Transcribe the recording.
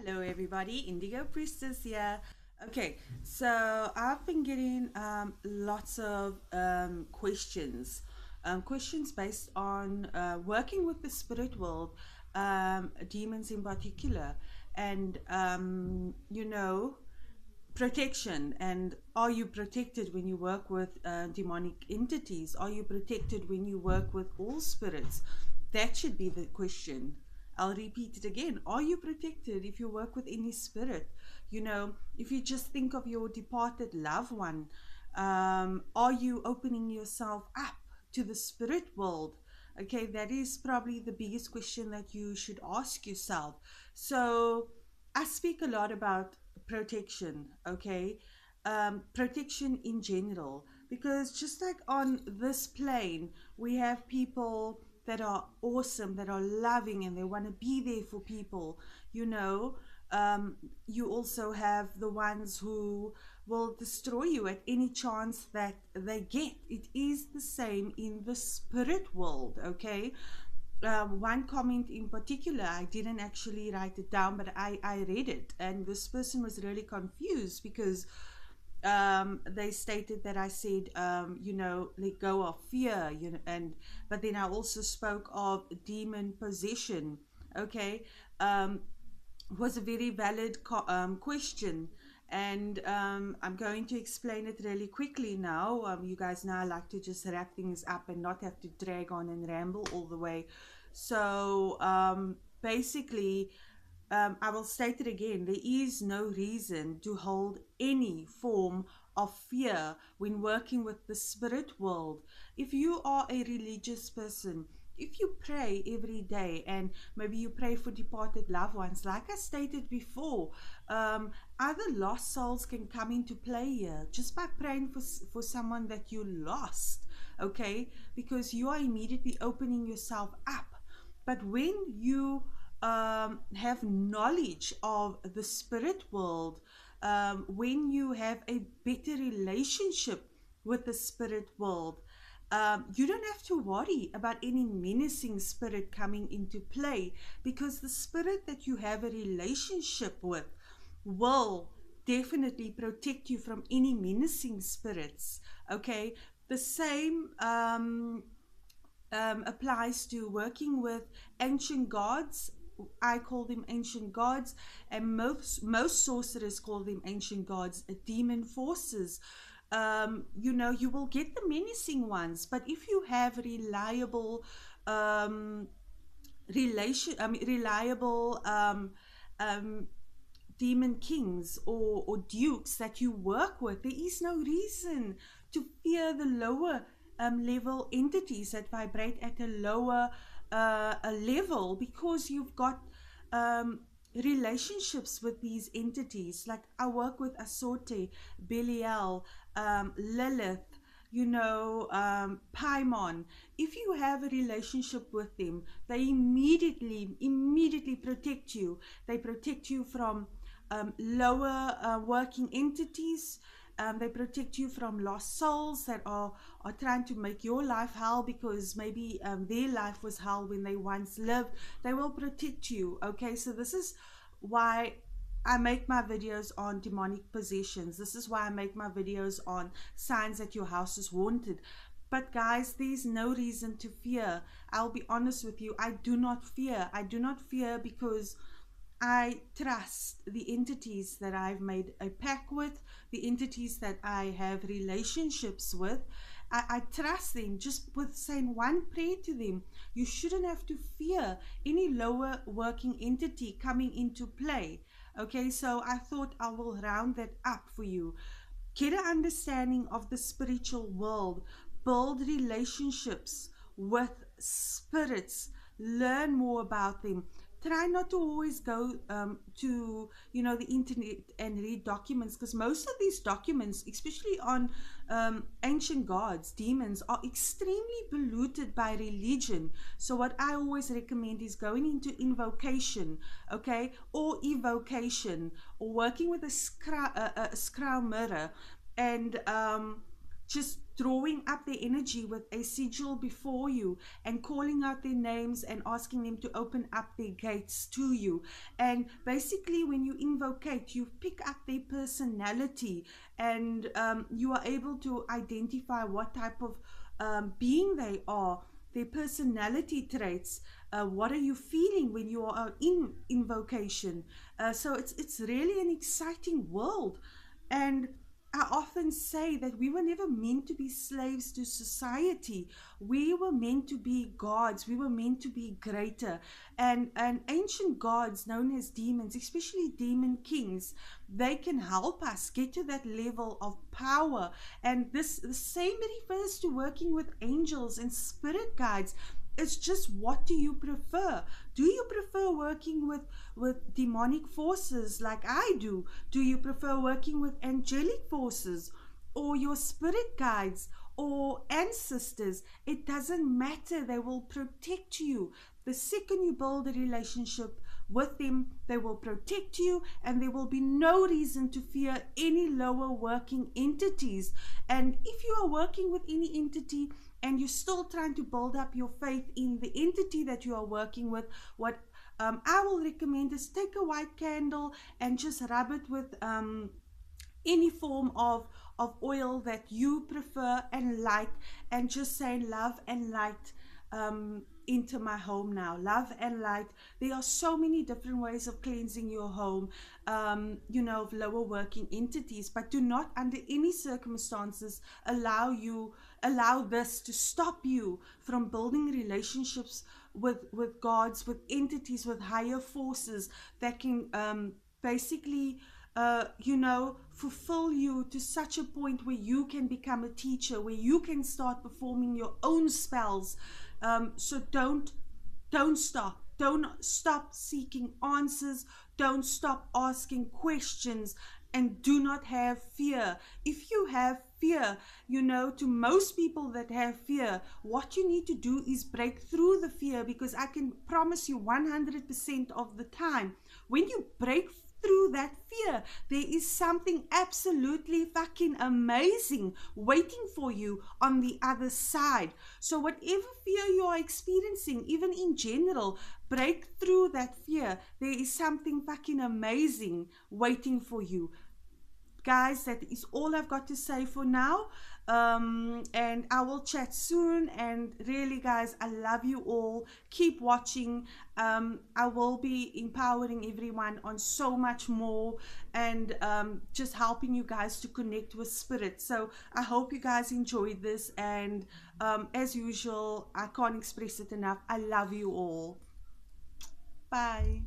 Hello everybody, Indigo Priestess here. Okay, so I've been getting lots of questions based on working with the spirit world, demons in particular, and protection. And are you protected when you work with demonic entities? Are you protected when you work with all spirits? That should be the question. I'll repeat it again. Are you protected if you work with any spirit? If you just think of your departed loved one, are you opening yourself up to the spirit world? Okay, that is probably the biggest question that you should ask yourself. So, I speak a lot about protection, okay? Protection in general, because just like on this plane, we have people that are awesome, that are loving, and they want to be there for people, you know. You also have the ones who will destroy you at any chance that they get. It is the same in the spirit world, okay? One comment in particular, I didn't actually write it down, but I read it, and this person was really confused because they stated that I said, let go of fear, but then I also spoke of demon possession. Okay, was a very valid question, and I'm going to explain it really quickly now. You guys know I like to just wrap things up and not have to drag on and ramble all the way. So basically, I will state it again. There is no reason to hold any form of fear when working with the spirit world. If you are a religious person, if you pray every day, and maybe you pray for departed loved ones, like I stated before, other lost souls can come into play here just by praying for someone that you lost, okay? Because you are immediately opening yourself up. But when you have knowledge of the spirit world, when you have a better relationship with the spirit world, you don't have to worry about any menacing spirit coming into play, because the spirit that you have a relationship with will definitely protect you from any menacing spirits. Okay, the same applies to working with ancient gods. I call them ancient gods, and most sorcerers call them ancient gods, demon forces. You will get the menacing ones, but if you have reliable reliable demon kings or dukes that you work with, there is no reason to fear the lower level entities that vibrate at a lower a level, because you've got relationships with these entities. Like I work with Asorte, Belial, Lilith, Paimon. If you have a relationship with them, they immediately protect you. They protect you from lower working entities. They protect you from lost souls that are trying to make your life hell, because maybe their life was hell when they once lived. They will protect you. Okay, so this is why I make my videos on demonic possessions. This is why I make my videos on signs that your house is haunted. But guys, there's no reason to fear. I'll be honest with you. I do not fear. I do not fear because I trust the entities that I've made a pact with, the entities that I have relationships with. I trust them. Just with saying one prayer to them, you shouldn't have to fear any lower working entity coming into play. Okay, so I thought I will round that up for you. Get an understanding of the spiritual world, build relationships with spirits, learn more about them. Try not to always go to the internet and read documents, because most of these documents, especially on ancient gods, demons, are extremely polluted by religion. So what I always recommend is going into invocation, okay, or evocation, or working with a scroll mirror, and just drawing up their energy with a sigil before you and calling out their names and asking them to open up their gates to you. And basically when you invocate, you pick up their personality, and you are able to identify what type of being they are, their personality traits. What are you feeling when you are in invocation? So it's really an exciting world. And I often say that we were never meant to be slaves to society. We were meant to be gods. We were meant to be greater. And ancient gods known as demons, especially demon kings, they can help us get to that level of power. And the same refers to working with angels and spirit guides. It's just, what do you prefer? Do you prefer working with demonic forces like I do? Do you prefer working with angelic forces or your spirit guides or ancestors? It doesn't matter. They will protect you. The second you build a relationship with them, they will protect you, and there will be no reason to fear any lower working entities. And if you are working with any entity and you're still trying to build up your faith in the entity that you are working with, what I will recommend is take a white candle and just rub it with any form of oil that you prefer and like, and just say love and light into my home now. Love and light. There are so many different ways of cleansing your home, you know, of lower working entities, but do not under any circumstances allow this to stop you from building relationships with gods, with entities, with higher forces that can basically you know, fulfill you to such a point where you can become a teacher, where you can start performing your own spells. So don't stop. Don't stop seeking answers. Don't stop asking questions, and do not have fear. If you have fear, you know, to most people that have fear, what you need to do is break through the fear, because I can promise you 100% of the time, when you break through that fear, there is something absolutely fucking amazing waiting for you on the other side. So whatever fear you are experiencing, even in general, break through that fear. There is something fucking amazing waiting for you. Guys, that is all I've got to say for now, and I will chat soon. And really, guys, I love you all. Keep watching. I will be empowering everyone on so much more, and just helping you guys to connect with spirit. So I hope you guys enjoyed this, and as usual, I can't express it enough, I love you all. Bye.